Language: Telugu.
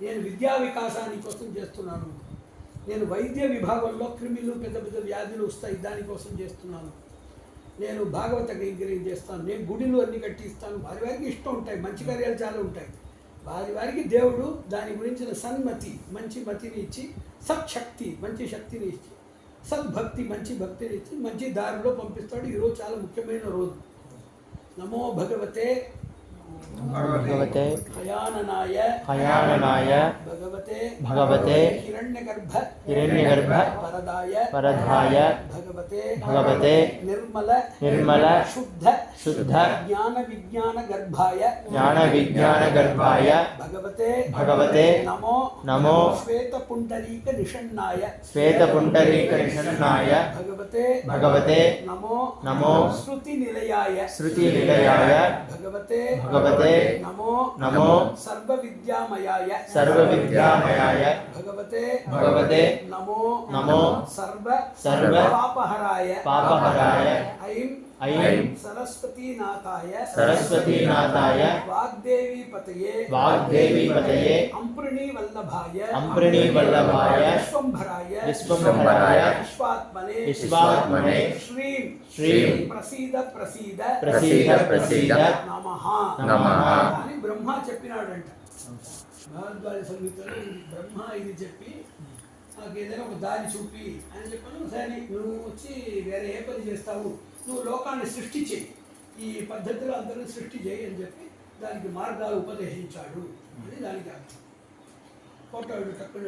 నేను విద్యా వికాసాని కోసం చేస్తున్నాను. నేను వైద్య విభాగంలో క్రిమిలు పెద్ద పెద్ద వ్యాధులు వస్తాయి, దానికోసం చేస్తున్నాను. నేను భాగవత కైంకర్యం చేస్తాను. నేను గుడిలు అన్ని కట్టిస్తాను. వారి వారికి ఇష్టం ఉంటాయి, మంచి కార్యాలు చాలా ఉంటాయి. వారి వారికి దేవుడు దాని గురించిన సన్మతి, మంచి మతిని ఇచ్చి, సత్శక్తి, మంచి శక్తిని ఇచ్చి, సద్భక్తి, మంచి భక్తిని ఇచ్చి మంచి దారిలో పంపిస్తాడు. ఈరోజు చాలా ముఖ్యమైన రోజు. నమో భగవతే భగవతే హయాననాయ భగవతే హిరణ్యగర్భ పరదాయ భగవతే నిర్మల శుద్ధ జ్ఞాన విజ్ఞాన గర్భాయ భగవతే నమో శ్వేత పుండరీక నిషణ్ణాయ భగవతే నమో శృతి నిలయాయ భగవతే నమో సర్వ విద్యామయాయ భగవతే నమో సర్వ పాపహరాయ ఐం సరస్వతీనాథాయ వాగ్దేవి పతయే అంప్రణీ వల్లభాయ విశ్వంభరాయ విశ్వాత్మనే శ్రీం ప్రసీద నమః అని బ్రహ్మ చెప్పినాడంట. భారద్వాజ సంగీతంలో బ్రహ్మ ఇది చెప్పి నాకు ఏదైనా ఒక దారి చూపి అని చెప్పాను. సరే నువ్వు వచ్చి వేరే ఏ పని చేస్తావు, నువ్వు లోకాన్ని సృష్టి చేయి, ఈ పద్ధతిలో అందరూ సృష్టి చేయి అని చెప్పి దానికి మార్గాలు ఉపదేశించాడు అని దానికి అర్థం. ఫోటో తక్కువ